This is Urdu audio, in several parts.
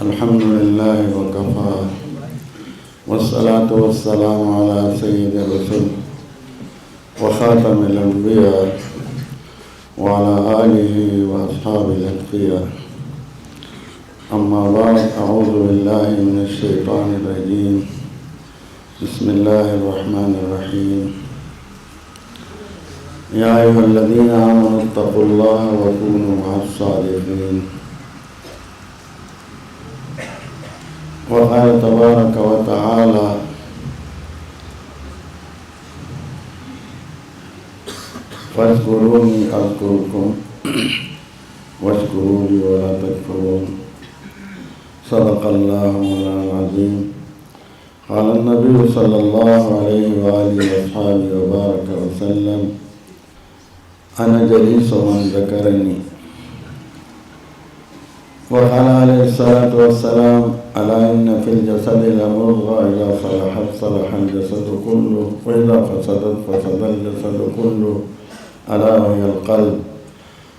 الحمد لله وكفى والصلاة والسلام على سيد الرسل وخاتم الأنبياء وعلى آله وأصحابه الأتقياء. أما بعد، أعوذ بالله من الشيطان الرجيم. بسم الله الرحمن الرحيم. يا أيها الذين آمنوا اتقوا الله وكونوا مع الصادقين. وقال تبارك وتعالى: فاذكروني أذكركم واشكروا لي ولا تكفرون. صدق الله مولانا العظيم. قال النبي صلى الله عليه وآله وصحبه وبارك وسلم: أنا جليس من ذكرني. وقال عليه الصلاة والسلام: ألا إن في الجسد لمضغة إذا صلحت صلح الجسد كله وإذا فسدت فسد الجسد كله ألا وهي القلب.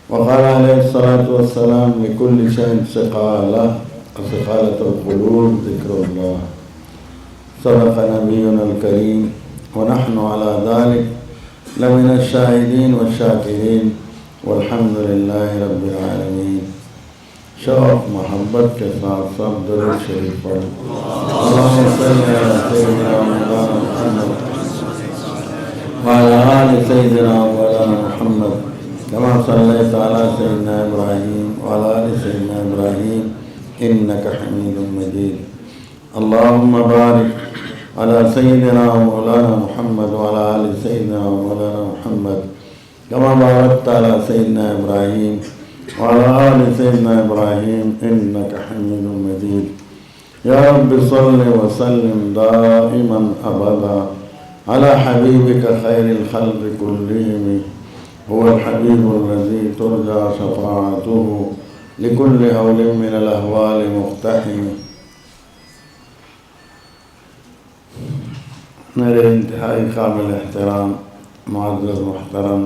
وقال عليه الصلاة والسلام: لكل شيء سقالة وسقالة القلوب ذكر الله. صدق نبينا الكريم ونحن على ذلك لمن الشاهدين والشاكرين والحمد لله رب العالمين. شوق محبت کے ساتھ سب درود شریف پڑھ. اللهم صل على سيدنا مولانا محمد وعلى آل سيدنا مولانا محمد كما صليت على سيدنا إبراهيم وعلى آل سيدنا إبراهيم إنك حميد مجيد. اللهم بارك على سيدنا مولانا محمد وعلى آل سيدنا مولانا محمد كما باركت على سيدنا إبراهيم وعلى آل سيدنا إبراهيم إنك حميد مجيد. يا رب صل وسلم دائما أبدا على حبيبك خير الخلق كلهم، هو الحبيب الذي ترجى شفاعته لكل هول من الأهوال مقتحم. میرے انتہائی قابل احترام معزز محترم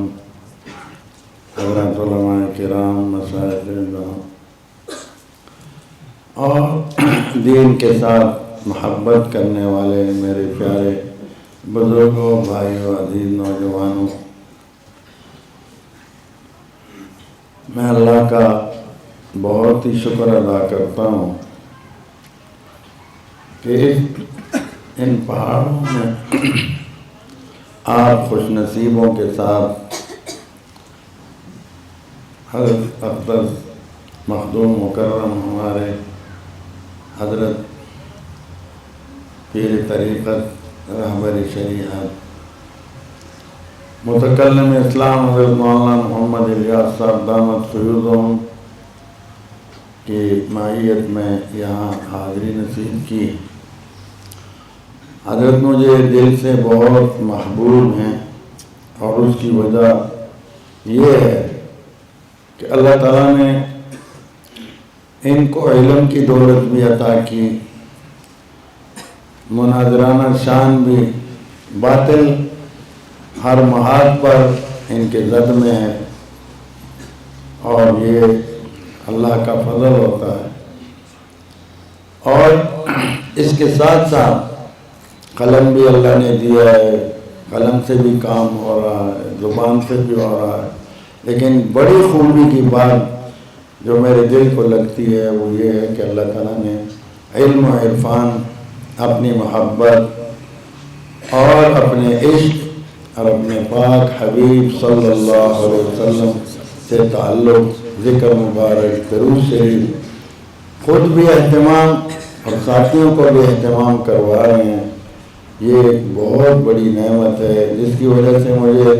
حضرات علماء کرام، مشائخ کرام اور دین کے ساتھ محبت کرنے والے میرے پیارے بزرگوں، بھائیوں، عزیز نوجوانوں، میں اللہ کا بہت ہی شکر ادا کرتا ہوں کہ ان پہاڑوں میں آپ خوش نصیبوں کے ساتھ حضرت اقدس مخدوم مکرم ہمارے حضرت پیر طریقت رہبر شریعت متکلم اسلام حضرت مولانا محمد الیاس صاحب دامت فیوضہم کی معیت میں یہاں حاضری نصیب کی. حضرت مجھے دل سے بہت محبوب ہیں اور اس کی وجہ یہ ہے کہ اللہ تعالیٰ نے ان کو علم کی دولت بھی عطا کی، مناظرانہ شان بھی، باطل ہر محاذ پر ان کے زد میں ہے اور یہ اللہ کا فضل ہوتا ہے. اور اس کے ساتھ ساتھ قلم بھی اللہ نے دیا ہے، قلم سے بھی کام ہو رہا ہے، زبان سے بھی ہو رہا ہے. لیکن بڑی خوبی کی بات جو میرے دل کو لگتی ہے وہ یہ ہے کہ اللہ تعالیٰ نے علم و عرفان، اپنی محبت اور اپنے عشق اور اپنے پاک حبیب صلی اللہ علیہ وسلم سے تعلق، ذکر مبارک، درود شریف، خود بھی اہتمام اور ساتھیوں کو بھی اہتمام کروا رہے ہیں. یہ ایک بہت بڑی نعمت ہے جس کی وجہ سے مجھے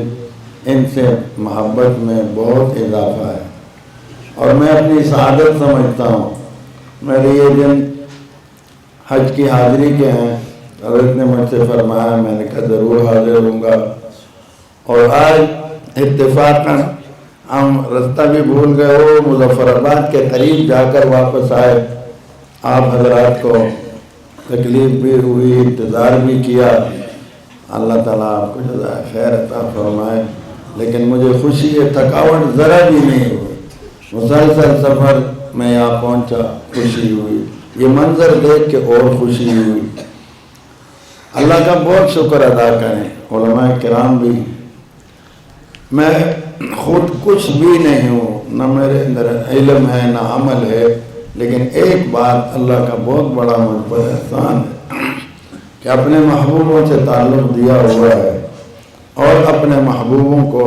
ان سے محبت میں بہت اضافہ ہے اور میں اپنی سعادت سمجھتا ہوں. میرے یہ دن حج کی حاضری کے ہیں. حضرت نے مجھ سے فرمایا، میں نے کہا ضرور حاضر ہوں گا. اور آج اتفاقاً ہم رستہ بھی بھول گئے ہو، مظفر آباد کے قریب جا کر واپس آئے. آپ حضرات کو تکلیف بھی ہوئی، انتظار بھی کیا. اللہ تعالیٰ آپ کو جزائے خیر عطا فرمائے. لیکن مجھے خوشی ہے، تھکاوٹ ذرا بھی نہیں ہوئی. مسلسل سفر میں یہاں پہنچا، خوشی ہوئی. یہ منظر دیکھ کے اور خوشی ہوئی۔ اللہ کا بہت شکر ادا کریں علماء کرام بھی۔ میں خود کچھ بھی نہیں ہوں، نہ میرے اندر علم ہے نہ عمل ہے، لیکن ایک بات اللہ کا بہت بڑا مجھ پر احسان ہے کہ اپنے محبوبوں سے تعلق دیا ہوا ہے اور اپنے محبوبوں کو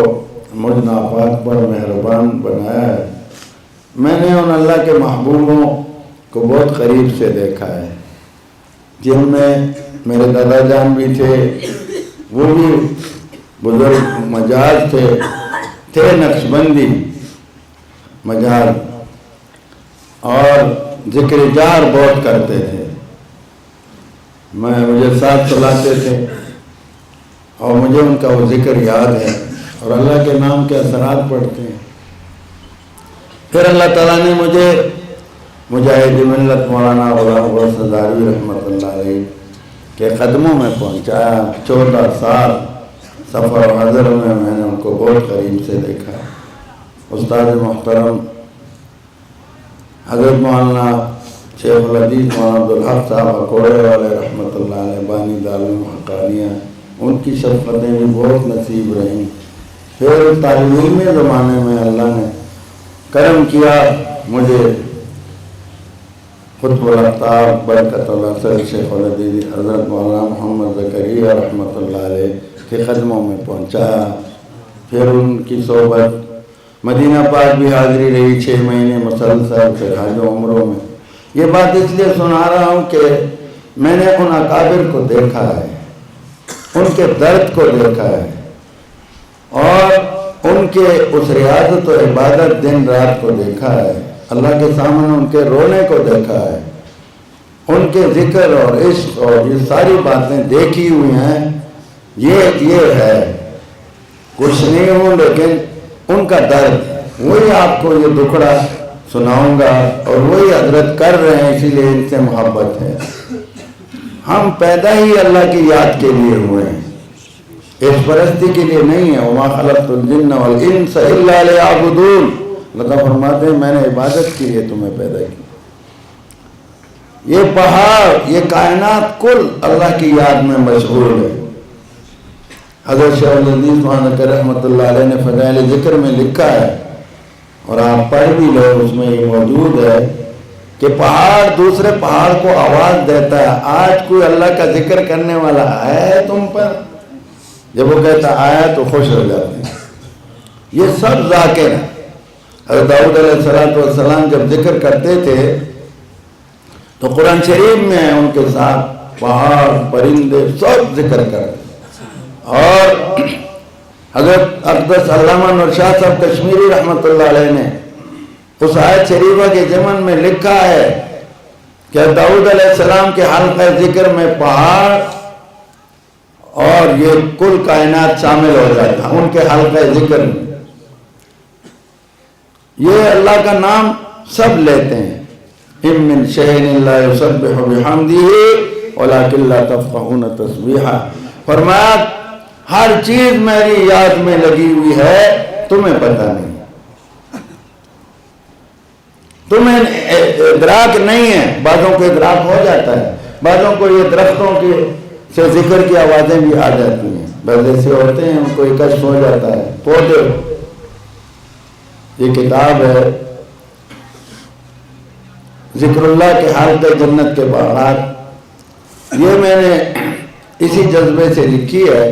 مجھ ناپاک پر مہربان بنایا ہے۔ میں نے ان اللہ کے محبوبوں کو بہت قریب سے دیکھا ہے، جن میں میرے دادا جان بھی تھے، وہ بھی بزرگ مجاز تھے نقشبندی مجاز، اور ذکر جار بہت کرتے تھے۔ مجھے ساتھ چلاتے تھے اور مجھے ان کا وہ ذکر یاد ہے اور اللہ کے نام کے اثرات پڑھتے ہیں۔ پھر اللہ تعالیٰ نے مجھے مجاہد ملت مولانا غلام غوث ہزاروی رحمۃ اللہ علیہ کے قدموں میں پہنچایا۔ 14 سال سفر و حضر میں نے ان کو بہت قریب سے دیکھا۔ استاد محترم حضرت مولانا شیخ الحدیث مولانا عبدالحق صاحب اکوڑے والے رحمۃ اللہ علیہ بانی دارالعلوم حقانیہ، ان کی شفقتیں بھی بہت نصیب رہیں۔ پھر طالب علمی زمانے میں اللہ نے کرم کیا، مجھے خطب الاقطاب برکت اللہ شیخ الحدیث حضرت مولانا محمد زکریا رحمۃ اللہ علیہ کے قدموں میں پہنچایا۔ پھر ان کی صحبت مدینہ پاک بھی حاضری رہی 6 مہینے مسلسل، پھر حج و عمروں میں۔ یہ بات اس لیے سنا رہا ہوں کہ میں نے ان اکابر کو دیکھا ہے، ان کے درد کو دیکھا ہے، اور ان کے اس ریاضت و عبادت دن رات کو دیکھا ہے، اللہ کے سامنے ان کے رونے کو دیکھا ہے، ان کے ذکر اور عشق اور یہ ساری باتیں دیکھی ہوئی ہیں۔ یہ ہے، کچھ نہیں ہوں لیکن ان کا درد، وہی آپ کو یہ دکھڑا سناؤں گا، اور وہی حضرت کر رہے ہیں، اسی لیے ان سے محبت ہے۔ ہم پیدا ہی اللہ کی یاد کے لیے ہوئے ہیں، اس پرستی کے لیے نہیں ہے۔ وما خلقت الجن والانس الا لیعبدون، اللہ فرماتے ہیں میں نے عبادت کے لیے تمہیں پیدا کیا۔ یہ پہاڑ، یہ کائنات کل اللہ کی یاد میں مشغول ہے۔ حضرت شیخ الحدیث مولانا رحمۃ اللہ علیہ نے فضائل ذکر میں لکھا ہے، اور آپ پڑھ بھی لو، اس میں یہ موجود ہے کہ پہاڑ دوسرے پہاڑ کو آواز دیتا ہے، آج کوئی اللہ کا ذکر کرنے والا آیا ہے تم پر؟ جب وہ کہتا آیا تو خوش ہو جاتے ہیں۔ یہ سب ذاکر ہیں۔ حضرت داؤد علیہ السلام جب ذکر کرتے تھے تو قرآن شریف میں ان کے ساتھ پہاڑ پرندے سب ذکر کرتے، اور حضرت اقدس علامہ نورشاہ صاحب کشمیری رحمۃ اللہ علیہ نے اس آیت شریفہ کے ضمن میں لکھا ہے کہ داؤد علیہ السلام کے حلقہ ذکر میں پہاڑ اور یہ کل کائنات شامل ہو جاتا ان کے حلقہ ذکر میں۔ یہ اللہ کا نام سب لیتے ہیں، اِن مِّن شَيْءٍ إِلَّا يُسَبِّحُ بِحَمْدِهِ وَلَٰكِن لَّا تَفْقَهُونَ تَسْبِيحَهُ، فرمایا ہر چیز میری یاد میں لگی ہوئی ہے، تمہیں پتہ نہیں، تمہیں ادراک نہیں ہے۔ بعضوں کو ادراک ہو جاتا ہے، بعضوں کو یہ درختوں کے سے ذکر کی آوازیں بھی آ جاتی ہیں، بعض ایسے ہوتے ہیں ان کو یہ کشف ہو جاتا ہے۔ پودے، یہ کتاب ہے ذکر اللہ کے حالت جنت کے باغات، یہ میں نے اسی جذبے سے لکھی ہے،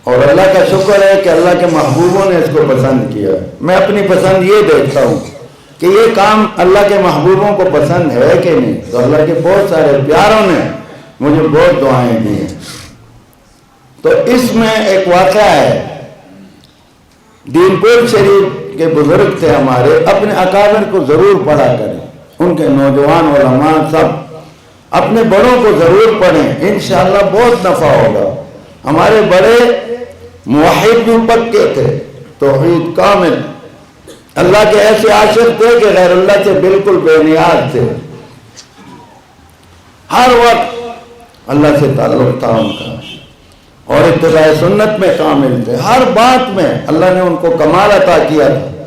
اور اللہ کا شکر ہے کہ اللہ کے محبوبوں نے اس کو پسند کیا۔ میں اپنی پسند یہ دیکھتا ہوں کہ یہ کام اللہ کے محبوبوں کو پسند ہے کہ نہیں، تو اللہ کے بہت سارے پیاروں نے مجھے بہت دعائیں دی ہیں۔ تو اس میں ایک واقعہ ہے، دین پور شریف کے بزرگ تھے ہمارے، اپنے اکابر کو ضرور پڑھا کریں، ان کے نوجوان علماء سب اپنے بڑوں کو ضرور پڑھیں، انشاءاللہ بہت نفع ہوگا۔ ہمارے بڑے موحد بھی پکے تھے، توحید کامل، اللہ کے ایسے عاشق تھے کہ غیر اللہ سے بالکل بے نیاز تھے، ہر وقت اللہ سے تعلق تھا ان کا، اور اتباع سنت میں کامل تھے، ہر بات میں اللہ نے ان کو کمال عطا کیا تھا۔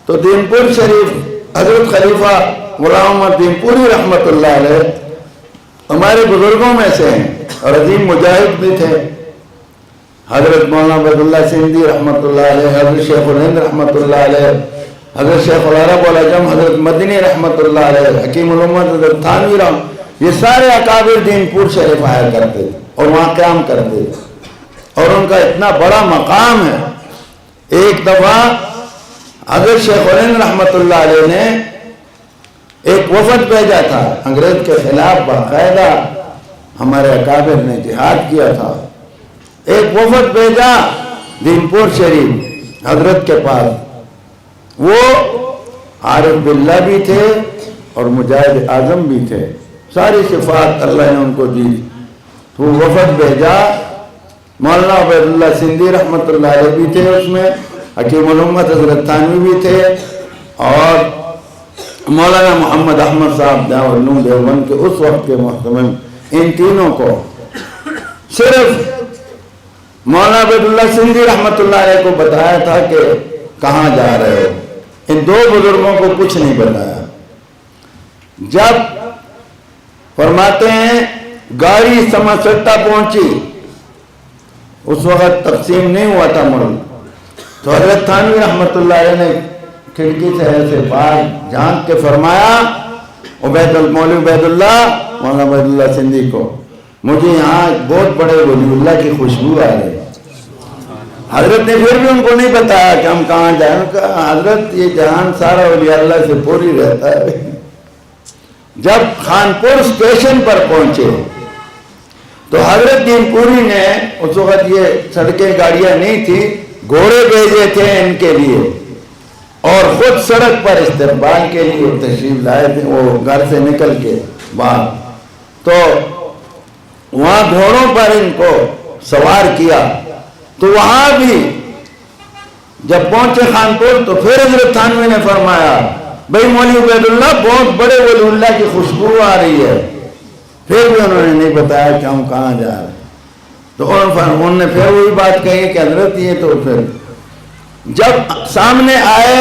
تو دین پور شریف حضرت خلیفہ غلام محمد دین پوری رحمۃ اللہ علیہ ہمارے بزرگوں میں سے ہیں اور عظیم مجاہد بھی تھے. حضرت مولانا عبید اللہ سندھی رحمۃ اللہ علیہ، حضرت شیخ الہند رحمۃ اللہ علیہ، حضرت شیخ العرب والعجم حضرت مدنی رحمۃ اللہ علیہ، حکیم الامت حضرت تھانوی یہ سارے اکابر دین پور شریف آیا کرتے تھے اور وہاں قیام کرتے تھے اور ان کا اتنا بڑا مقام ہے. ایک دفعہ حضرت شیخ الہند رحمۃ اللہ علیہ نے ایک وفد بھیجا تھا انگریز کے خلاف، باقاعدہ ہمارے اکابر نے جہاد کیا تھا. ایک وفد بھیجا دین پور شریف حضرت کے پاس. وہ عارف باللہ بھی تھے اور مجاہد اعظم بھی تھے، ساری صفات اللہ نے ان کو دی. تو وفد بھیجا، مولانا عبید اللہ سندھی رحمۃ اللہ علیہ بھی تھے، اس میں حکیم الامت حضرت تھانوی بھی تھے اور مولانا محمد احمد صاحب دارالعلوم دیوبند کے اس وقت کے محتمم. ان تینوں کو صرف مولانا عبید اللہ سندھی رحمۃ اللہ علیہ کو بتایا تھا کہ کہاں جا رہے ہو. ان دو بزرگوں کو کچھ نہیں بتایا. جب فرماتے ہیں گاڑی سمسٹا پہنچی، اس وقت تقسیم نہیں ہوا تھا ملک، تو حضرت تھانوی رحمۃ اللہ علیہ نے کھڑکی سے ایسے باہر جھانک کے فرمایا مولوی عبید اللہ مولانا عبید اللہ سندھی کو، مجھے یہاں بہت بڑے ولی اللہ کی خوشبو آ رہی ہے. حضرت نے پھر بھی ان کو نہیں بتایا کہ ہم کہاں جائیں. حضرت یہ جہان سارا ولی اللہ سے پوری رہتا ہے. جب خانپور اسٹیشن پر پہنچے تو حضرت دین پوری نے، اس وقت یہ سڑکیں گاڑیاں نہیں تھی، گھوڑے بھیجے تھے ان کے لیے اور خود سڑک پر استقبال کے لیے تشریف لائے تھے. وہ گھر سے نکل کے باہر تو وہاں گھوڑوں پر ان کو سوار کیا. تو وہاں بھی جب پہنچے خانپور تو پھر حضرت تھانوی نے فرمایا بھئی مولوی عبید اللہ بہت بڑے ولی اللہ کی خوشبو آ رہی ہے. پھر بھی انہوں نے نہیں بتایا کہ ہم کہاں جا رہے ہیں. تو انہوں نے پھر وہی بات کہی کہ حضرت یہ تو پھر جب سامنے آئے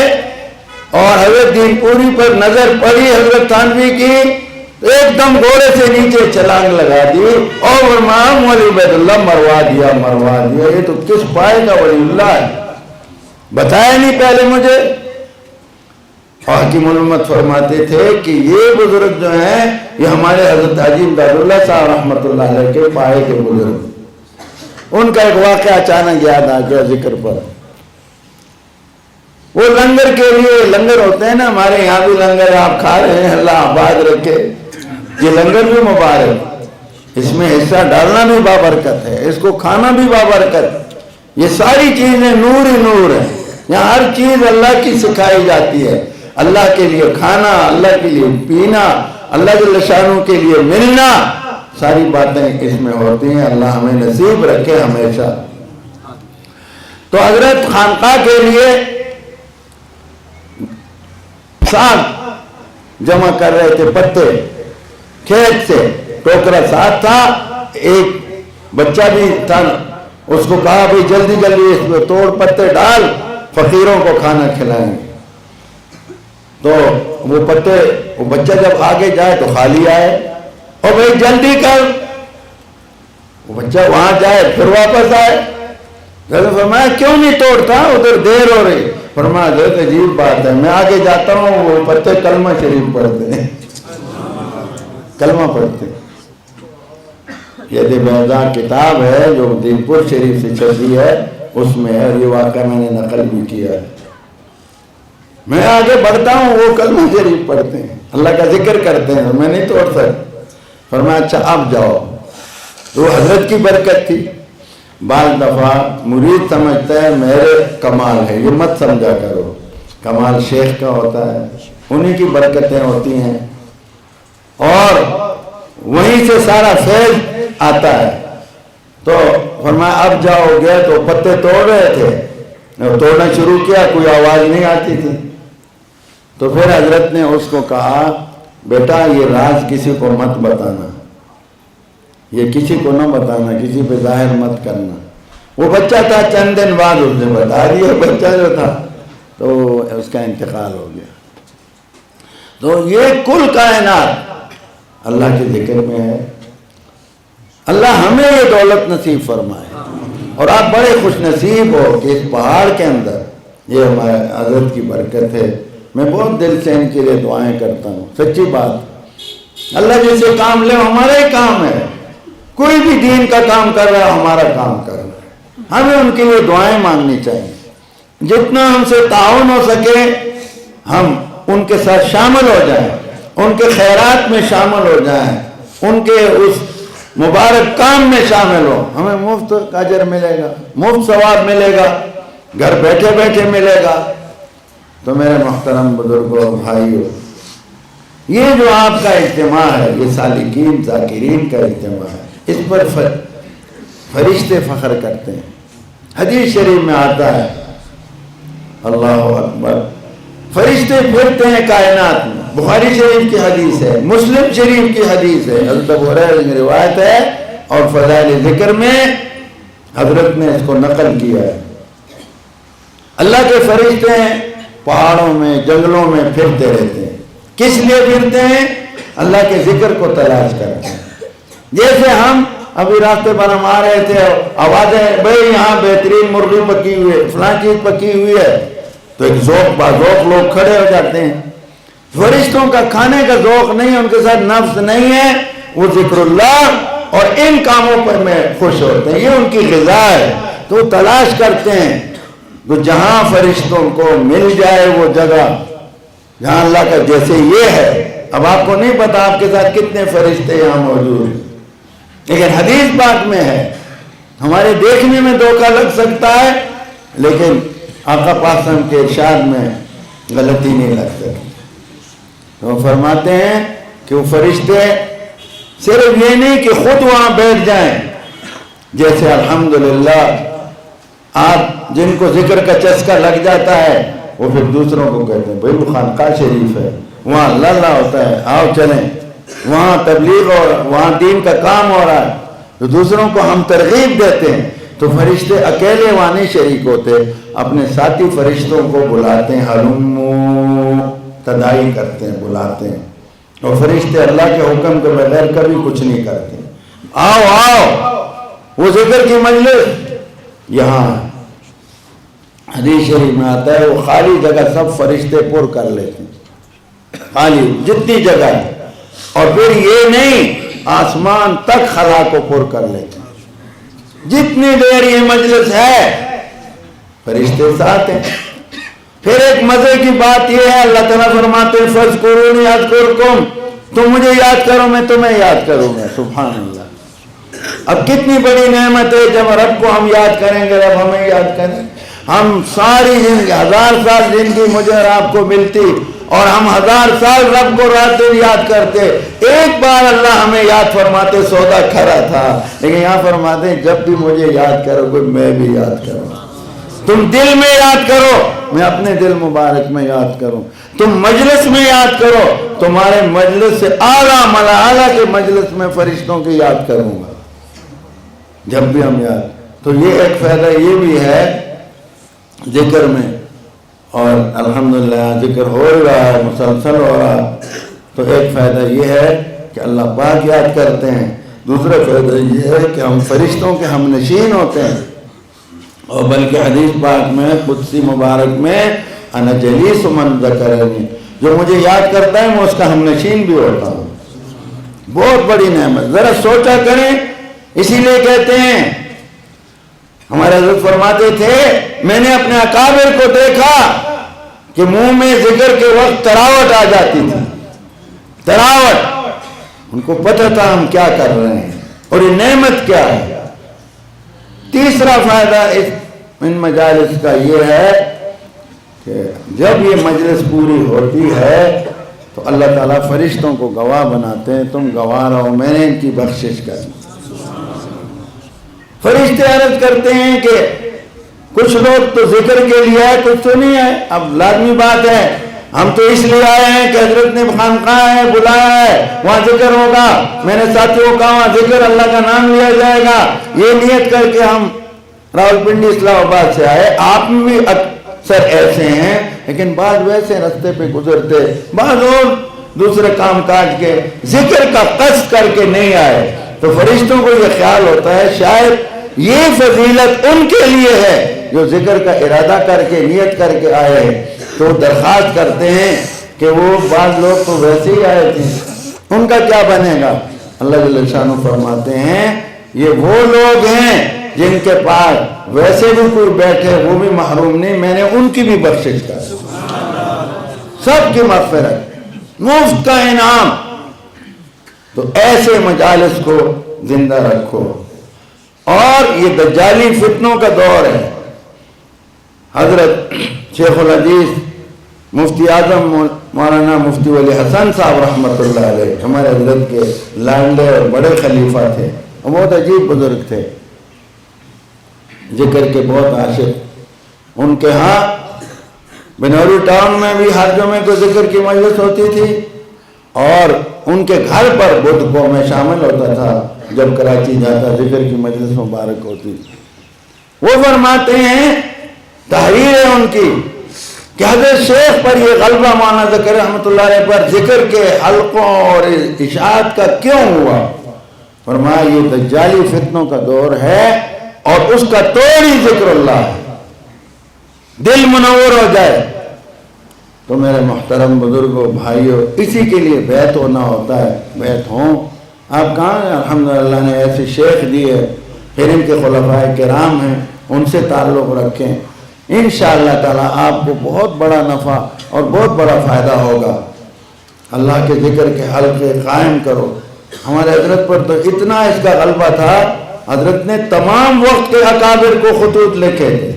اور حضرت دین پوری پر نظر پڑی حضرت تھانوی کی، ایک دم گھوڑے سے نیچے چھلانگ لگا دی اور فرمایا مولوی عبید اللہ مروا دیا. یہ تو کس پائے کا ولی اللہ ہے، بتایا نہیں پہلے مجھے. اور حکیم الامت فرماتے تھے کہ یہ بزرگ جو ہیں یہ ہمارے حضرت عظیم داراللہ صاحب رحمۃ اللہ علیہ کے پائے کے بزرگ. ان کا ایک واقعہ اچانک یاد آ گیا ذکر پر. وہ لنگر کے لیے، لنگر ہوتے ہیں نا ہمارے یہاں بھی لنگر ہے، آپ کھا رہے ہیں اللہ آباد رکھے. یہ لنگر بھی مبارک، اس میں حصہ ڈالنا بھی بابرکت ہے، اس کو کھانا بھی بابرکت. یہ ساری چیزیں نور ہی نور ہیں. یہاں ہر چیز اللہ کی سکھائی جاتی ہے. اللہ کے لیے کھانا، اللہ کے لیے پینا، اللہ جل شانہ کے لیے ملنا، ساری باتیں اس میں ہوتی ہیں. اللہ ہمیں نصیب رکھے ہمیشہ. تو حضرت خانقاہ کے لیے ساگ جمع کر رہے تھے، پتے کھیت سے، ٹوکرا ساتھ تھا. ایک بچہ بھی تھا، اس کو کہا بھئی جلدی جلدی اس میں توڑ پتے ڈال، فقیروں کو کھانا کھلائیں گے. تو وہ پتے، وہ بچہ جب آگے جائے تو خالی آئے، اور بھئی جلدی کر. وہ بچہ وہاں جائے پھر واپس آئے. فرمایا کیوں نہیں توڑتا، ادھر دیر ہو رہی. فرمایا حضرت عجیب بات ہے، میں آگے جاتا ہوں وہ پتے کلمہ شریف پڑھتے ہیں، کلمہ پڑھتے. یہ بیضاء کتاب ہے جو دین پور شریف سے چھپی ہے، اس میں ہے. یہ واقعہ میں نے نقل بھی کیا ہے. میں آگے بڑھتا ہوں وہ کلمہ شریف پڑھتے ہیں، اللہ کا ذکر کرتے ہیں، میں نہیں توڑ سکتا. فرمایا اچھا اب جاؤ. تو حضرت کی برکت تھی. بعض دفعہ مرید سمجھتا ہے میرے کمال ہے، یہ مت سمجھا کرو. کمال شیخ کا ہوتا ہے، انہی کی برکتیں ہوتی ہیں اور وہیں سے سارا فیض آتا ہے. تو فرمایا اب جاؤ. گیا تو پتے توڑ رہے تھے، توڑنا شروع کیا، کوئی آواز نہیں آتی تھی. تو پھر حضرت نے اس کو کہا بیٹا یہ راز کسی کو مت بتانا، یہ کسی کو نہ بتانا، کسی پہ ظاہر مت کرنا. وہ بچہ تھا، چند دن بعد اس نے بتا دیا. بچہ جو تھا تو اس کا انتقال ہو گیا. تو یہ کل کائنات اللہ کے ذکر میں ہے. اللہ ہمیں یہ دولت نصیب فرمائے. اور آپ بڑے خوش نصیب ہو کہ اس پہاڑ کے اندر یہ ہمارے حضرت کی برکت ہے. میں بہت دل سے ان کے لیے دعائیں کرتا ہوں. سچی بات، اللہ جیسے کام لے ہمارا ہی کام ہے. کوئی بھی دین کا کام کر رہا ہے ہمارا کام کر رہا ہے. ہمیں ان کے لیے دعائیں مانگنی چاہیے. جتنا ہم سے تعاون ہو سکے ہم ان کے ساتھ شامل ہو جائیں، ان کے خیرات میں شامل ہو جائیں، ان کے اس مبارک کام میں شامل ہو. ہمیں مفت اجر ملے گا، مفت ثواب ملے گا، گھر بیٹھے بیٹھے ملے گا. تو میرے محترم بزرگوں بھائیوں، یہ جو آپ کا اجتماع ہے یہ سالکین ذاکرین کا اجتماع ہے. اس پر فرشتے فخر کرتے ہیں. حدیث شریف میں آتا ہے، اللہ اکبر، فرشتے پھرتے ہیں کائنات میں. بخاری شریف کی حدیث ہے، مسلم شریف کی حدیث ہے، حضرت ابو ہریرہ کی روایت ہے، اور فضائل ذکر میں حضرت نے اس کو نقل کیا ہے. اللہ کے فرشتے پہاڑوں میں جنگلوں میں پھرتے رہتے ہیں. کس لیے پھرتے ہیں؟ اللہ کے ذکر کو تلاش کرتے ہیں. جیسے ہم ابھی راستے پر ہم آ رہے تھے، آوازیں بھائی یہاں بہترین مرغی پکی ہوئی ہے، فلاں چیز پکی ہوئی ہے، تو ایک ذوق باذوق لوگ کھڑے ہو جاتے ہیں. فرشتوں کا کھانے کا ذوق نہیں ہے، ان کے ساتھ نفس نہیں ہے، وہ ذکر اللہ اور ان کاموں پر میں خوش ہوتے ہیں. یہ ان کی غذا ہے. تو وہ تلاش کرتے ہیں. تو جہاں فرشتوں کو مل جائے وہ جگہ جہاں اللہ کا، جیسے یہ ہے، اب آپ کو نہیں پتا آپ کے ساتھ کتنے فرشتے یہاں موجود ہیں، لیکن حدیث پاک میں ہے. ہمارے دیکھنے میں دھوکہ لگ سکتا ہے، لیکن آقا پاک کے ارشاد میں غلطی نہیں لگ سکتی. وہ فرماتے ہیں کہ وہ فرشتے صرف یہ نہیں کہ خود وہاں بیٹھ جائیں، جیسے الحمدللہ آپ جن کو ذکر کا چسکا لگ جاتا ہے وہ پھر دوسروں کو کہتے ہیں بھائی وہ خانقاہ شریف ہے، وہاں اللہ ہوتا ہے، آؤ چلیں، وہاں تبلیغ اور وہاں دین کا کام ہو رہا ہے، تو دوسروں کو ہم ترغیب دیتے ہیں. تو فرشتے اکیلے وہاں نہیں شریک ہوتے، اپنے ساتھی فرشتوں کو بلاتے ہیں، ہلمو، تدائی کرتے ہیں، بلاتے ہیں. اور فرشتے اللہ کے حکم کے بغیر کبھی کچھ نہیں کرتے. آؤ آؤ، وہ ذکر کی مجلس یہاں. حدیث شریف میں آتا ہے وہ خالی جگہ سب فرشتے پر کر لیتے ہیں، خالی جتنی جگہ ہے. اور پھر یہ نہیں، آسمان تک خلا کو پر کر لیتے ہیں. جتنی دیر یہ مجلس ہے فرشتے ساتھ ہیں. پھر ایک مزے کی بات یہ ہے، اللہ تعالیٰ فرماتے ہیں فَاذْكُرُونِي أَذْكُرْكُمْ، تم مجھے یاد کرو میں تمہیں یاد کروں گا. سبحان اللہ. اب کتنی بڑی نعمت ہے جب رب کو ہم یاد کریں گے، رب ہمیں یاد کریں. ہم ساری زندگی 1000 سال زندگی مجھے اور آپ کو ملتی اور ہم 1000 سال رب کو رات دن یاد کرتے، ایک بار اللہ ہمیں یاد فرماتے سودا کھرا تھا. لیکن یہاں فرماتے ہیں جب بھی مجھے یاد کرو گے میں بھی یاد کروں. تم دل میں یاد کرو، میں اپنے دل مبارک میں یاد کروں. تم مجلس میں یاد کرو، تمہارے مجلس سے اعلیٰ ملائکہ کے مجلس میں فرشتوں کی یاد کروں گا جب بھی ہم یاد. تو یہ ایک فائدہ یہ بھی ہے ذکر میں. اور الحمدللہ ذکر ہو رہا ہے، مسلسل ہو رہا. تو ایک فائدہ یہ ہے کہ اللہ پاک یاد کرتے ہیں. دوسرا فائدہ یہ ہے کہ ہم فرشتوں کے ہم نشین ہوتے ہیں. اور بلکہ حدیث پاک میں قدسی مبارک میں انا جلیس من ذکرنی، جو مجھے یاد کرتا ہے میں اس کا ہم نشین بھی ہوتا ہوں. بہت بڑی نعمت، ذرا سوچا کریں. اسی لیے کہتے ہیں ہمارے حضرت فرماتے تھے میں نے اپنے اکابر کو دیکھا کہ منہ میں ذکر کے وقت تراوٹ آ جاتی تھی. تراوٹ، ان کو پتہ تھا ہم کیا کر رہے ہیں اور یہ نعمت کیا ہے. تیسرا فائدہ ان مجالس کا یہ ہے کہ جب یہ مجلس پوری ہوتی ہے تو اللہ تعالیٰ فرشتوں کو گواہ بناتے ہیں، تم گواہ رہو میں نے ان کی بخشش کر. فرشتے عرض کرتے ہیں کہ کچھ لوگ تو ذکر کے لیے آئے، کچھ تو نہیں ہے. اب لازمی بات ہے ہم تو اس لیے آئے ہیں کہ حضرت نے خانقاہ ہے بلایا ہے، وہاں ذکر ہوگا. میں نے ساتھیوں کو کہا وہاں ذکر اللہ کا نام لیا جائے گا. یہ نیت کر کے ہم راولپنڈی اسلام آباد سے آئے. آپ بھی اکثر ایسے ہیں، لیکن بعض ویسے رستے پہ گزرتے، بعض اور دوسرے کام کاج کے ذکر کا قصد کر کے نہیں آئے تو فرشتوں کو یہ خیال ہوتا ہے شاید یہ فضیلت ان کے لیے ہے جو ذکر کا ارادہ کر کے نیت کر کے آئے ہیں. تو درخواست کرتے ہیں کہ وہ بعض لوگ تو ویسے ہی آئے تھے, ان کا کیا بنے گا؟ اللہ جل شانہ فرماتے ہیں یہ وہ لوگ ہیں جن کے پاس ویسے بھی کوئی بیٹھے وہ بھی محروم نہیں, میں نے ان کی بھی بخشش کر, سب کی مغفرت, مفت کا انعام. تو ایسے مجالس کو زندہ رکھو. اور یہ دجالی فتنوں کا دور ہے. حضرت شیخ الحدیث مفتی اعظم مولانا مفتی ولی حسن صاحب رحمۃ اللہ علیہ ہمارے حضرت کے لانڈے اور بڑے خلیفہ تھے, بہت عجیب بزرگ تھے, ذکر کے بہت عاشق. ان کے ہاں بنوری ٹاؤن میں بھی ہر جمعے کو ذکر کی مجلس ہوتی تھی, اور ان کے گھر پر بدھ کو میں شامل ہوتا تھا جب کراچی جاتا, ذکر کی مجلس مبارک ہوتی تھی. وہ فرماتے ہیں تحریر ہے ان کی کہ حضرت شیخ پر یہ غلبہ مولانا ذکر رحمۃ اللہ علیہ پر ذکر کے حلقوں اور اشاعت کا کیوں ہوا؟ فرمایا یہ دجالی فتنوں کا دور ہے اور اس کا توڑ ہی ذکر اللہ ہے, دل منور ہو جائے. تو میرے محترم بزرگوں بھائیوں, اسی کے لیے بیعت ہونا ہوتا ہے. بیعت ہوں. آپ کہاں ہیں؟ الحمدللہ نے ایسے شیخ دیے, پھر ان کے خلفاء کرام ہیں, ان سے تعلق رکھیں. انشاءاللہ تعالیٰ آپ کو بہت بڑا نفع اور بہت بڑا فائدہ ہوگا. اللہ کے ذکر کے حلقے قائم کرو. ہمارے حضرت پر تو اتنا اس کا غلبہ تھا, حضرت نے تمام وقت کے اکابر کو خطوط لکھے تھے,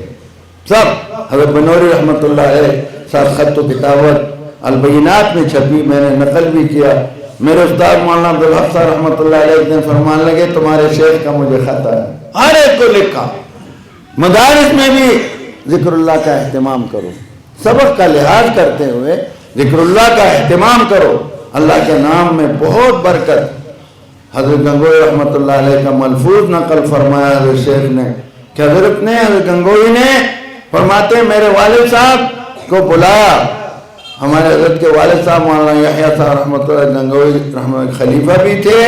سب. حضرت بنوری رحمۃ اللہ علیہ ساتھ خط و کتابت البینات میں چھپی, میں نے نقل بھی کیا. میرے استاد مولانا عبدالحق صاحب رحمۃ اللہ علیہ ایک دن فرمان لگے تمہارے شیخ کا مجھے خط ہے, ہر ایک کو لکھا. مدارس میں بھی ذکر اللہ کا اہتمام کرو, سبق کا لحاظ کرتے ہوئے ذکر اللہ کا اہتمام کرو. اللہ کے نام میں بہت برکت. حضرت گنگوئی رحمۃ اللہ علیہ کا ملفوظ نقل فرمایا حضرت شیخ نے کہ حضرت گنگوئی نے فرماتے میرے والد صاحب کو بلایا. ہمارے حضرت کے والد صاحب مولانا یحییٰ صاحب رحمۃ اللہ گنگوئی رحمۃ خلیفہ بھی تھے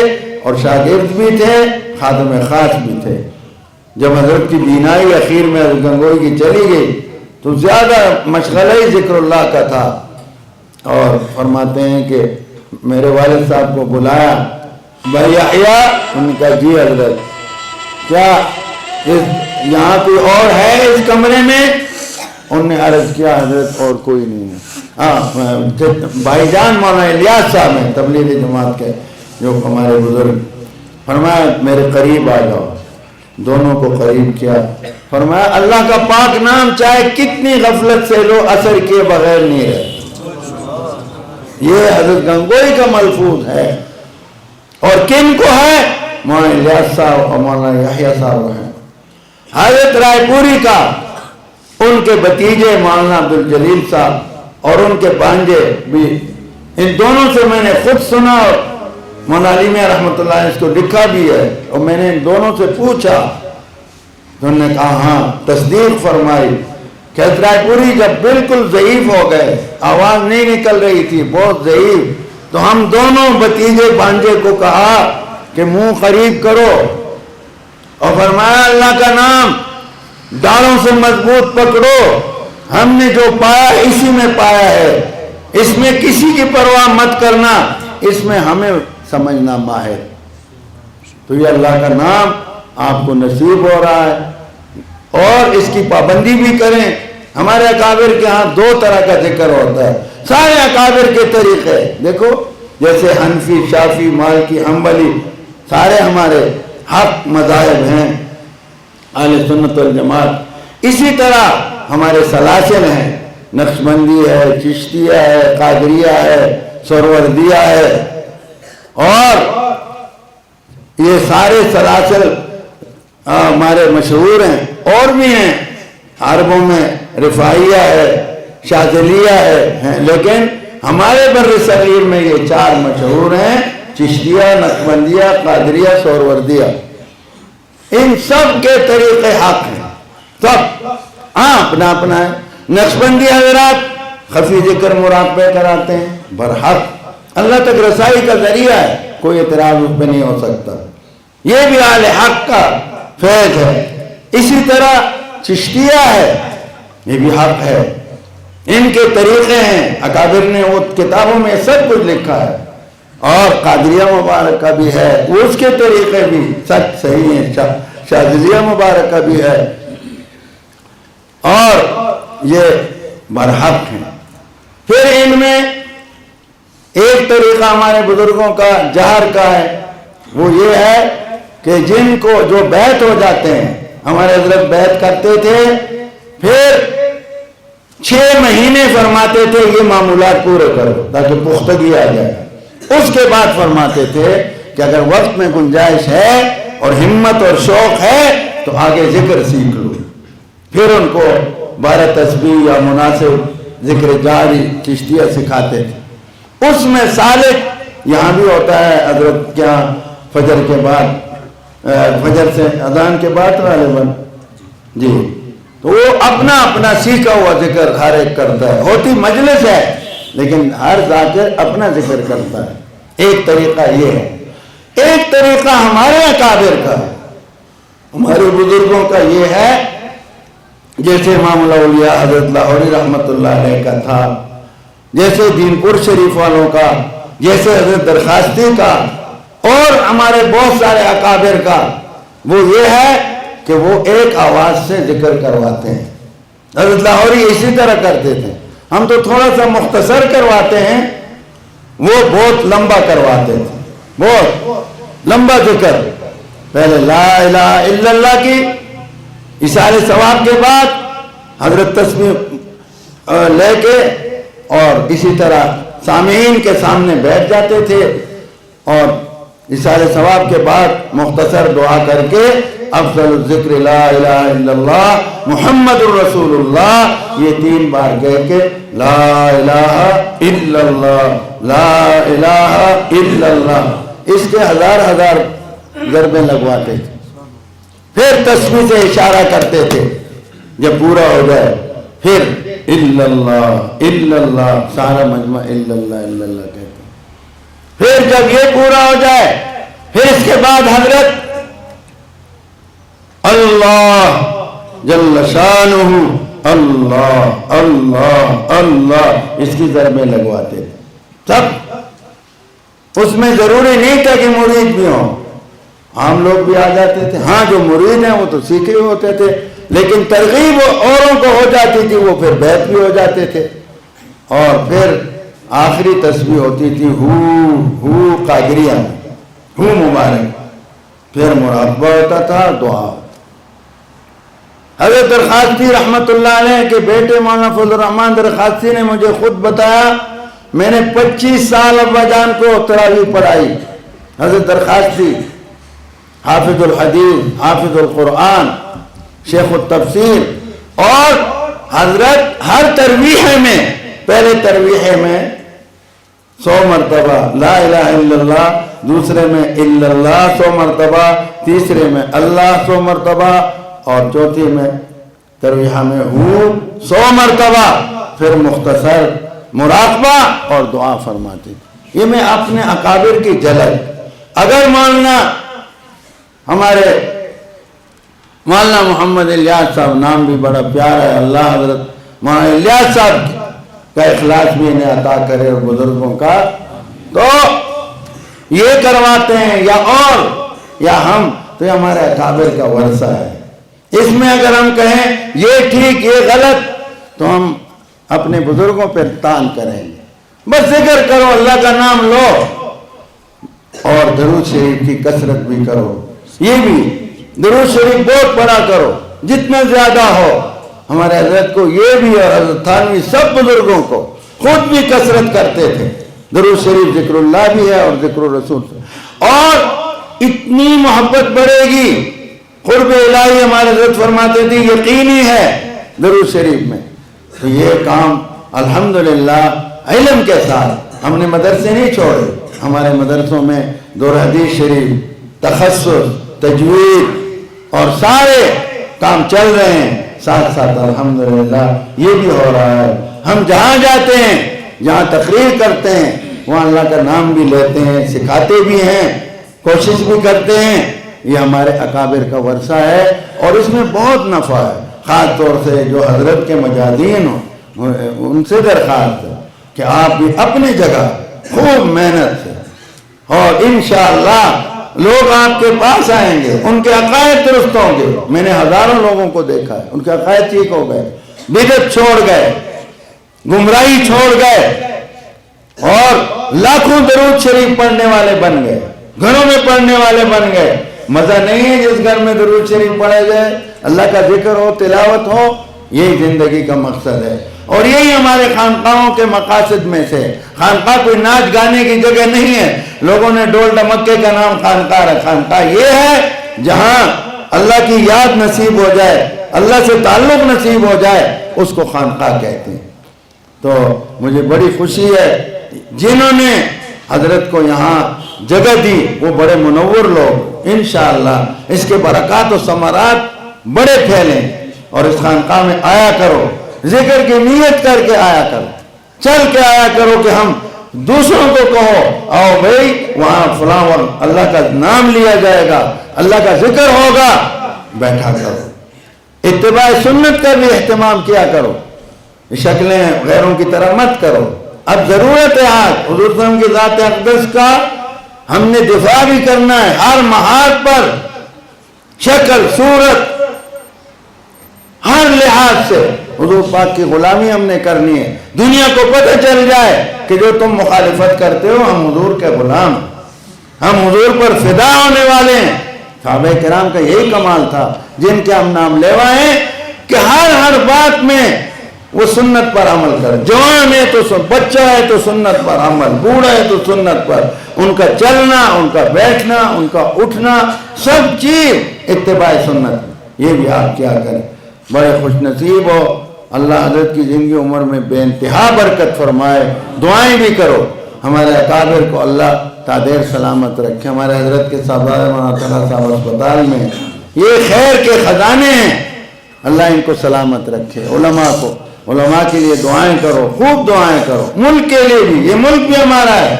اور شاگرد بھی تھے, خادم خاص بھی تھے. جب حضرت کی بینائی اخیر میں حضرت گنگوئی کی چلی گئی تو زیادہ مشغلہ ہی ذکر اللہ کا تھا, اور فرماتے ہیں کہ میرے والد صاحب کو بلایا, بھائی یحییٰ, انہوں نے کہا جی حضرت, کیا یہاں کوئی اور ہے اس کمرے میں؟ انہوں نے عرض کیا حضرت اور کوئی نہیں ہے. ہاں بھائی جان مولانا الیاس صاحب ہیں تبلیغی جماعت کے جو ہمارے بزرگ. فرمایا میرے قریب آ جاؤ. دونوں کو قریب کیا. فرمایا اللہ کا پاک نام چاہے کتنی غفلت سے لو اثر کیے بغیر نہیں رہے. یہ حضرت گنگوئی کا ملفوظ ہے. اور کن کو ہے؟ مولانا الیاس صاحب اور مولانا یحییٰ صاحب ہیں. حضرت رائے پوری کا ان کے بھتیجے مولانا عبدالجلیل صاحب اور ان کے بانجے بھی, ان دونوں سے میں نے خود سنا, اور مولانا علی میاں رحمۃ اللہ نے اس کو لکھا بھی ہے, اور میں نے ان دونوں سے پوچھا تو انہوں نے کہا ہاں, تصدیق فرمائی کہ حضرت رائے پوری جب بالکل ضعیف ہو گئے, آواز نہیں نکل رہی تھی, بہت ضعیف, تو ہم دونوں بھتیجے بانجے کو کہا کہ منہ قریب کرو, اور فرمایا اللہ کا نام ڈاڑوں سے مضبوط پکڑو, ہم نے جو پایا اسی میں پایا ہے, اس میں کسی کی پرواہ مت کرنا, اس میں ہمیں سمجھنا ماہر. تو یہ اللہ کا نام آپ کو نصیب ہو رہا ہے, اور اس کی پابندی بھی کریں. ہمارے اکابر کے ہاں دو طرح کا ذکر ہوتا ہے, سارے اکابر کے طریقے دیکھو, جیسے حنفی, شافی, مالکی, حنبلی, سارے ہمارے حق مذاہب ہیں اہل سنت والجماعت. اسی طرح ہمارے سلاسل ہیں, نقشبندی ہے, چشتیہ ہے, قادریہ ہے, سہروردیہ ہے, اور یہ سارے سلاسل ہمارے مشہور ہیں. اور بھی ہیں عربوں میں رفاعیہ ہے, شاذلیہ ہے, لیکن ہمارے بر صغیر میں یہ چار مشہور ہیں, چشتیہ, نقشبندیہ, قادریہ, سہروردیہ. ان سب کے طریقے حق ہیں, سب. ہاں اپنا اپنا ہے. نقشبندی حضرات خفی ذکر مراقبے کراتے ہیں برحق, اللہ تک رسائی کا ذریعہ ہے، کوئی اعتراض اس پہ نہیں ہو سکتا۔ یہ بھی اہل حق کا فیض ہے۔ اسی طرح چشتیہ ہے، یہ بھی حق ہے، ان کے طریقے ہیں، اکابر نے وہ کتابوں میں سب کچھ لکھا ہے، اور قادریہ مبارکہ بھی ہے، اس کے طریقے بھی سچ صحیح ہیں، شاذلیہ مبارکہ بھی ہے، اور یہ برحق ہیں۔ پھر ان میں ایک طریقہ ہمارے بزرگوں کا جہر کا ہے، وہ یہ ہے کہ جن کو جو بیعت ہو جاتے ہیں، ہمارے حضرت بیعت کرتے تھے، پھر 6 مہینے فرماتے تھے یہ معمولات پورے کرو تاکہ پختگی آ جائے، اس کے بعد فرماتے تھے کہ اگر وقت میں گنجائش ہے اور ہمت اور شوق ہے تو آگے ذکر سیکھ لو۔ پھر ان کو 12 تسبیح یا مناسب ذکر جاری چشتیہ سکھاتے تھے۔ اس میں سالک یہاں بھی ہوتا ہے حضرت کیا فجر کے بعد، فجر سے اذان کے بعد غالباً، جی، تو وہ اپنا اپنا سیکھا ہوا ذکر ہر ایک کرتا ہے، ہوتی مجلس ہے لیکن ہر ذاکر اپنا ذکر کرتا ہے۔ ایک طریقہ یہ ہے۔ ایک طریقہ ہمارے اکابر کا، ہمارے بزرگوں کا یہ ہے، جیسے امام الاولیاء حضرت لاہوری رحمت اللہ علیہ کا تھا، جیسے دین پور شریف والوں کا، جیسے حضرت درخواستی کا، اور ہمارے بہت سارے اکابر کا، وہ یہ ہے کہ وہ ایک آواز سے ذکر کرواتے ہیں۔ حضرت لاہوری اسی طرح کرتے تھے، ہم تو تھوڑا سا مختصر کرواتے ہیں، وہ بہت لمبا کرواتے تھے، بہت لمبا ذکر، پہلے لا الہ الا اللہ کی اِشارے ثواب کے بعد حضرت تسبیح لے کے، اور اسی طرح سامعین کے سامنے بیٹھ جاتے تھے، اور اِشارے ثواب کے بعد مختصر دعا کر کے افضل الذکر لا الہ الا اللہ محمد الرسول اللہ، یہ 3 بار کہہ کے لا الہ الا اللہ لا الہ الا اللہ، اس کے ہزار ضربیں لگواتے تھے۔ پھر تسبیح سے اشارہ کرتے تھے، جب پورا ہو جائے پھر الا اللہ سارا مجمع الا اللہ کہتے ہیں۔ پھر جب یہ پورا ہو جائے پھر اس کے بعد حضرت اللہ جل شانہ اللہ اللہ اللہ اس کی ضربیں لگواتے تھے سب۔ اس میں ضروری نہیں تھا کہ مرید بھی ہوں، عام لوگ بھی آ جاتے تھے، ہاں جو مرید ہیں وہ تو سیکھے ہوتے تھے، لیکن ترغیب اوروں کو ہو جاتی تھی، وہ پھر بیعت بھی ہو جاتے تھے۔ اور پھر آخری تسبیح ہوتی تھی ہو قادریہ میں، ہو مبارک، پھر مراقبہ ہوتا تھا، دعا۔ حضرت درخواستی رحمت اللہ علیہ کے بیٹے مولانا فضل الرحمان درخواستی نے مجھے خود بتایا، میں نے 25 سال ابا جان کو تراویح پڑھائی۔ حضرت درخواستی حافظ الحدیث، حافظ القرآن، شیخ التفسیر، اور حضرت ہر ترویح میں، پہلے ترویح میں 100 مرتبہ لا الہ الا اللہ، دوسرے میں الا اللہ 100 مرتبہ، تیسرے میں اللہ 100 مرتبہ، اور چوتھی میں ترویحہ میں ہو 100 مرتبہ، پھر مختصر مراقبہ اور دعا فرماتے تھے۔ یہ میں اپنے اکابر کی جھلک۔ اگر مولانا ہمارے مولانا محمد الیاس صاحب، نام بھی بڑا پیارا ہے، اللہ حضرت مولانا الیاس صاحب کا اخلاص بھی انہیں عطا کرے، اور بزرگوں کا، تو یہ کرواتے ہیں یا ہم، تو یہ ہمارے اکابر کا ورثہ ہے۔ اس میں اگر ہم کہیں یہ ٹھیک یہ غلط تو ہم اپنے بزرگوں پہ تان کریں گے۔ بس ذکر کرو، اللہ کا نام لو، اور درود شریف کی کثرت بھی کرو۔ یہ بھی درود شریف بہت پڑھا کرو، جتنا زیادہ ہو۔ ہمارے حضرت کو یہ بھی، اور حضرت تھانوی سب بزرگوں کو خود بھی کثرت کرتے تھے۔ درود شریف ذکر اللہ بھی ہے اور ذکر الرسول، اور اتنی محبت بڑھے گی، قرب الہی ہمارے حضرت فرماتے تھے یقینی ہے درود شریف میں۔ تو یہ کام الحمدللہ علم کے ساتھ ہم نے مدرسے نہیں چھوڑے، ہمارے مدرسوں میں دور حدیث شریف، تخصص، تجوید اور سارے کام چل رہے ہیں، ساتھ ساتھ الحمدللہ یہ بھی ہو رہا ہے۔ ہم جہاں جاتے ہیں، جہاں تقریر کرتے ہیں، وہاں اللہ کا نام بھی لیتے ہیں، سکھاتے بھی ہیں، کوشش بھی کرتے ہیں۔ یہ ہمارے اکابر کا ورثہ ہے اور اس میں بہت نفع ہے۔ خاص طور سے جو حضرت کے مجاہدین ہوں ان سے درخواست ہے کہ آپ بھی اپنی جگہ خوب محنت سے، اور انشاءاللہ لوگ آپ کے پاس آئیں گے، ان کے عقائد درست ہوں گے۔ میں نے ہزاروں لوگوں کو دیکھا ہے، ان کے عقائد ٹھیک ہو گئے، بدعت چھوڑ گئے، گمراہی چھوڑ گئے، اور لاکھوں درود شریف پڑھنے والے بن گئے، گھروں میں پڑھنے والے بن گئے۔ مزہ نہیں ہے جس گھر میں درود شریف پڑھے جائے، اللہ کا ذکر ہو، تلاوت ہو، یہی زندگی کا مقصد ہے، اور یہی ہمارے خانقاہوں کے مقاصد میں سے۔ خانقاہ کوئی ناچ گانے کی جگہ نہیں ہے، لوگوں نے ڈول ڈمکے کا نام خانقاہ رکھا۔ خانقاہ یہ ہے جہاں اللہ کی یاد نصیب ہو جائے، اللہ سے تعلق نصیب ہو جائے، اس کو خانقاہ کہتے ہیں۔ تو مجھے بڑی خوشی ہے جنہوں نے حضرت کو یہاں جگہ دی، وہ بڑے منور لوگ، انشاءاللہ اس کے برکات و ثمرات بڑے پھیلیں۔ اور اس خانقاہ میں آیا کرو، ذکر کی نیت کر کے آیا کرو، چل کے آیا کرو کہ ہم دوسروں کو کہو آؤ بھائی وہاں فلاں وقت اللہ کا نام لیا جائے گا، اللہ کا ذکر ہوگا، بیٹھا کرو۔ اتباع سنت کا بھی اہتمام کیا کرو، شکلیں غیروں کی طرح مت کرو۔ اب ضرورت ہے آج حضور صلی اللہ علیہ وسلم کی ذات اقدس کا ہم نے دفاع بھی کرنا ہے، ہر محاذ پر، شکل صورت ہر لحاظ سے حضور پاک کی غلامی ہم نے کرنی ہے۔ دنیا کو پتہ چل جائے کہ جو تم مخالفت کرتے ہو ہم حضور کے غلام، ہم حضور پر فدا ہونے والے ہیں۔ صحابہ کرام کا یہی کمال تھا جن کے ہم نام لیوا ہیں کہ ہر بات میں وہ سنت پر عمل کر، جوان ہے تو بچہ ہے تو سنت پر عمل، بوڑھا ہے تو سنت پر، ان کا چلنا، ان کا بیٹھنا، ان کا اٹھنا، سب چیز اتباع سنت۔ یہ بھی آپ کیا کریں، بڑے خوش نصیب ہو۔ اللہ حضرت کی زندگی عمر میں بے انتہا برکت فرمائے۔ دعائیں بھی کرو ہمارے اکابر کو اللہ تادیر سلامت رکھے، ہمارے حضرت کے صاحبزادے مولانا صاحب اسپتال میں یہ خیر کے خزانے ہیں، اللہ ان کو سلامت رکھے۔ علماء کے لیے دعائیں کرو، خوب دعائیں کرو، ملک کے لیے بھی، یہ ملک بھی ہمارا ہے،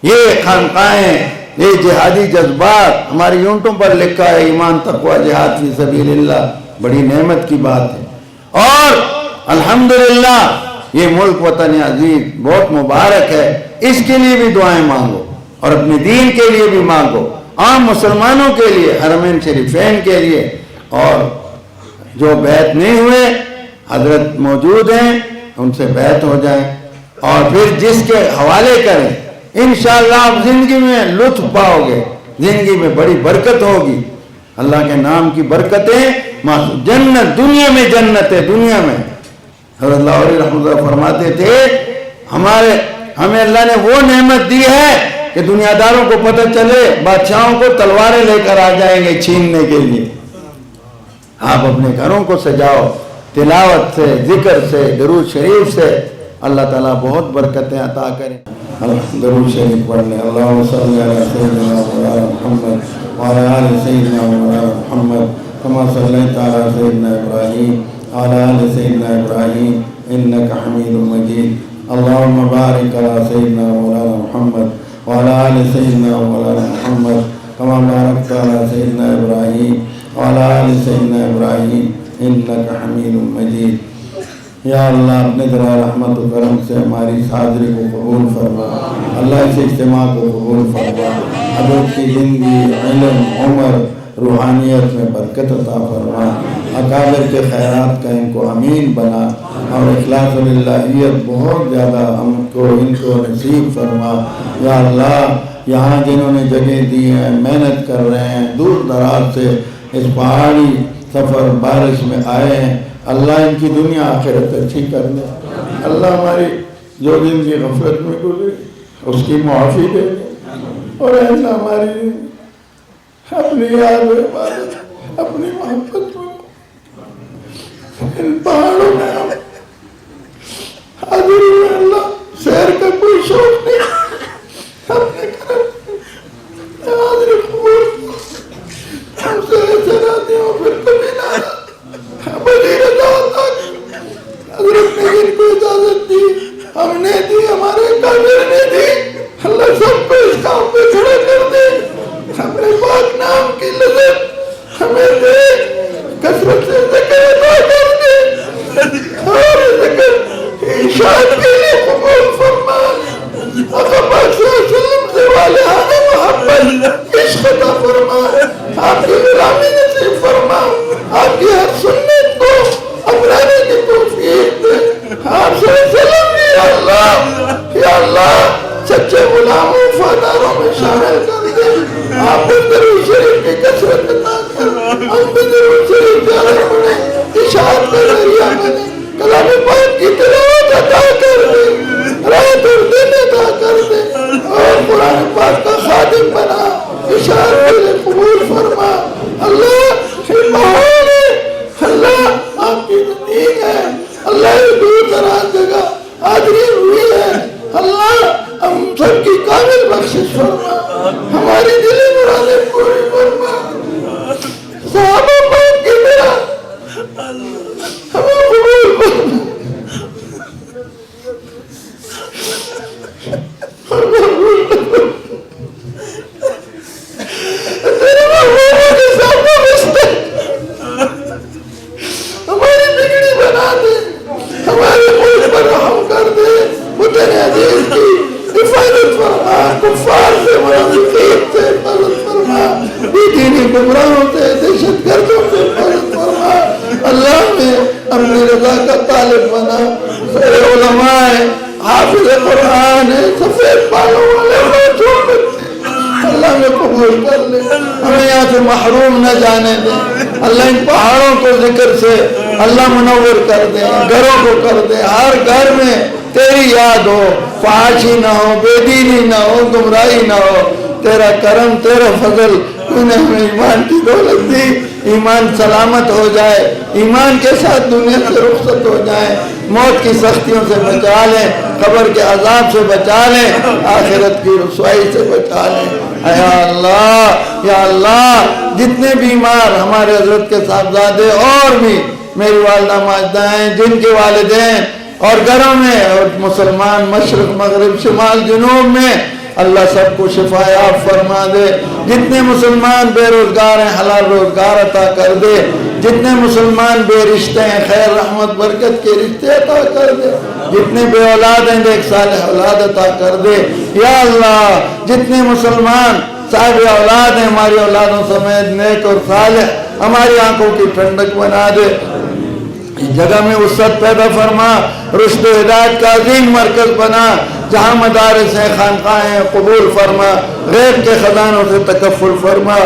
یہ خانقاہیں، یہ جہادی جذبات ہماری یونٹوں پر لکھا ہے، ایمان تقوی جہاد فی سبیل اللہ، بڑی نعمت کی بات ہے۔ اور الحمدللہ یہ ملک وطن عزیز بہت مبارک ہے، اس کے لیے بھی دعائیں مانگو اور اپنے دین کے لیے بھی مانگو، عام مسلمانوں کے لیے، حرمین شریفین کے لیے، اور جو بیعت نہیں ہوئے حضرت موجود ہیں ان سے بیعت ہو جائیں، اور پھر جس کے حوالے کریں، انشاءاللہ آپ زندگی میں لطف پاؤ گے، زندگی میں بڑی برکت ہوگی، اللہ کے نام کی برکتیں، جنت، دنیا میں جنت ہے، دنیا میں۔ حضرت لاہوری رحمۃ اللہ فرماتے تھے ہمیں اللہ نے وہ نعمت دی ہے کہ دنیا داروں کو پتہ چلے، بادشاہوں کو تلواریں لے کر آ جائیں گے چھیننے کے لیے۔ آپ اپنے گھروں کو سجاؤ، تلاوت سے، ذکر سے، درود شریف سے، اللہ تعالیٰ بہت برکتیں عطا کریں۔ درود شریف پڑھ لیں۔ اللہم صلی علی سیدنا مولانا محمد وعلی آل سیدنا مولانا محمد کما صلیت علی سیدنا ابراہیم وعلی آل سیدنا ابراہیم انک حمید مجید۔ اللہم بارک علی سیدنا مولانا محمد وعلی آل سیدنا مولانا محمد کما بارکت علی سیدنا ابراہیم وعلی آل سیدنا ابراہیم انک حمید مجید۔ یا اللہ اپنے ذرا رحمت و کرم سے ہماری اس حاضری کو قبول فرما، اللہ اس اجتماع کو قبول فرما، حضرت کی زندگی، علم، عمر، روحانیت میں برکت عطا فرما، اکابر کے خیرات کا ان کو امین بنا، اور اخلاص للہیت بہت زیادہ ان کو نصیب فرما۔ یا اللہ یہاں جنہوں نے جگہ دی ہیں، محنت کر رہے ہیں، دور دراز سے اس پہاڑی سفر بارش میں آئے ہیں، اللہ ان کی دنیا آخرت اچھی کر دے، اللہ ہماری جو زندگی غفلت میں گزری اس کی معافی دے، اور اللہ ہماری اپنی یاد و عبادت، اپنی محبت میں ان پہاڑوں میں ہم حاضر ہوئے، اللہ سیر کا کوئی شوق نہیں، اپنے کرم حاضر قبول ہم سے ایسے راتے ہوں پھر کبھی نہ بلی رضا تک حضرت نے جن کو اجازت دی، ہم نے دی، ہمارے کابر نے دی، طالب بنا، سارے علماء ہیں، حافظ قرآن ہے، سفید بالوں والے بچوں بچے، اللہ میں قبول کر لے، ہمیں یہاں سے محروم نہ جانے دے۔ اللہ ان پہاڑوں کو ذکر سے اللہ منور کر دے، گھروں کو کر دے، ہر گھر میں تیری یاد ہو، فحاشی نہ ہو، بے دینی نہ ہو، گمراہی نہ ہو۔ تیرا کرم، تیرا فضل، تو نے ہمیں ایمان کی دولت دی، ایمان سلامت ہو جائے، ایمان کے ساتھ دنیا سے رخصت ہو جائے، موت کی سختیوں سے بچا لیں، قبر کے عذاب سے بچا لیں، آخرت کی رسوائی سے بچا لیں۔ یا اللہ، یا اللہ، جتنے بیمار ہمارے حضرت کے صاحبزادے اور بھی میری والدہ ماجدہ ہیں، جن کے والدین اور گھروں میں اور مسلمان مشرق مغرب شمال جنوب میں، اللہ سب کو شفا یاب فرما دے۔ جتنے مسلمان بے روزگار ہیں حلال روزگار عطا کر دے، جتنے مسلمان بے رشتے ہیں خیر رحمت برکت کے رشتے عطا کر دے، جتنے بے اولاد ہیں ایک صالح اولاد عطا کر دے۔ یا اللہ، جتنے مسلمان صاحب اولاد ہیں ہماری اولادوں سمیت نیک اور صالح ہماری آنکھوں کی ٹھنڈک بنا دے، اس جگہ میں وسعت پیدا فرما، رشد و ہدایت کا عظیم مرکز بنا، جہاں مدارس ہیں خانقاہیں ہیں قبول فرما، غیب کے خزانوں سے تکفل فرما۔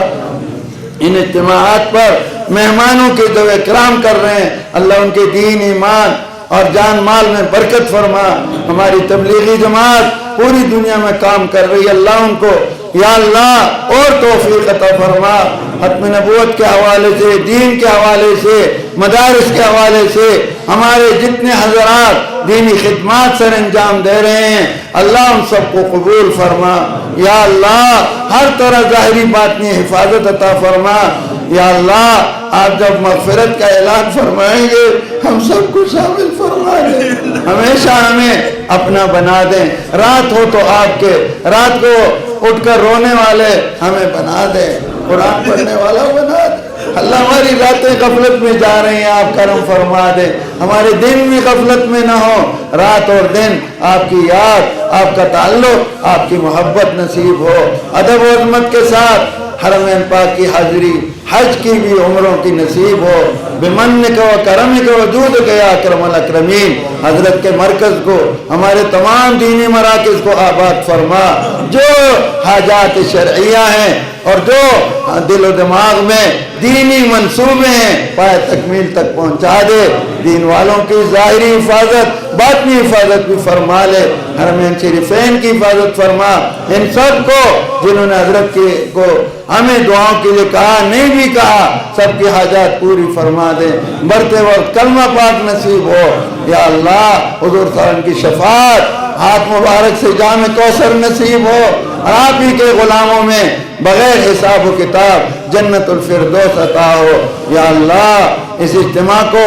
ان اجتماعات پر مہمانوں کی جو اکرام کر رہے ہیں اللہ ان کے دین ایمان اور جان مال میں برکت فرما۔ ہماری تبلیغی جماعت پوری دنیا میں کام کر رہی ہے، اللہ ان کو یا اللہ اور توفیق عطا فرما۔ ختم نبوت کے حوالے سے، دین کے حوالے سے، مدارس کے حوالے سے ہمارے جتنے حضرات دینی خدمات سر انجام دے رہے ہیں اللہ ان سب کو قبول فرما۔ یا اللہ، ہر طرح ظاہری باطنی حفاظت عطا فرما۔ یا اللہ، آپ جب مغفرت کا اعلان فرمائیں گے ہم سب کو شامل فرما دیں، ہمیشہ ہمیں اپنا بنا دیں۔ رات ہو تو آپ کے، رات کو اٹھ کر رونے والے ہمیں بنا دیں، قرآن پڑھنے والا بنا دیں۔ اللہ، ہماری راتیں غفلت میں جا رہی ہیں، آپ کرم فرما دیں، ہمارے دن بھی غفلت میں نہ ہو، رات اور دن آپ کی یاد، آپ کا تعلق، آپ کی محبت نصیب ہو۔ ادب و عظمت کے ساتھ حرمین پاک کی حاضری، حج کی بھی عمروں کی نصیب ہو، بمنک و کرمک و جودک یا اکرم الاکرمین۔ حضرت کے مرکز کو، ہمارے تمام دینی مراکز کو آباد فرما، جو حاجات شرعیہ ہیں اور جو دل و دماغ میں دینی منصوبے ہیں پائے تکمیل تک پہنچا دے۔ دین والوں کی ظاہری حفاظت باطنی حفاظت بھی فرما لے، حرمین شریفین کی حفاظت فرما۔ ان سب کو جنہوں نے حضرت کو ہمیں دعاؤں کے لیے کہا نہیں بھی کہا، سب کی حاجات پوری فرما دے، مرتے وقت کلمہ پاک نصیب ہو۔ یا اللہ، حضور صلی اللہ علیہ وسلم کی شفاعت، ہاتھ مبارک سے جام کوثر نصیب ہو، اور آپ ہی کے غلاموں میں بغیر حساب و کتاب جنت الفردوس عطا ہو۔ یا اللہ، اس اجتماع کو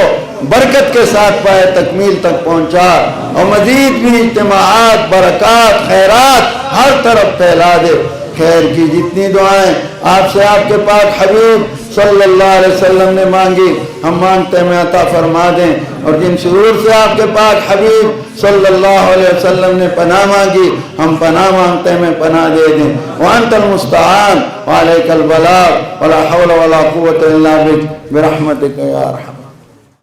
برکت کے ساتھ پائے تکمیل تک پہنچا، اور مزید بھی اجتماعات، برکات، خیرات ہر طرف پھیلا دے۔ خیر کی جتنی دعائیں آپ سے آپ کے پاک حبیب صلی اللہ علیہ وسلم نے مانگی ہم مانگتے ہیں عطا فرما دیں، اور جن شرور سے آپ کے پاک حبیب صلی اللہ علیہ وسلم نے پناہ مانگی ہم پناہ مانگتے ہیں پناہ دے دیں۔ وانت المستعان وعلیک البلاغ ولا حول ولا قوة الا بک برحمتک یا ارحم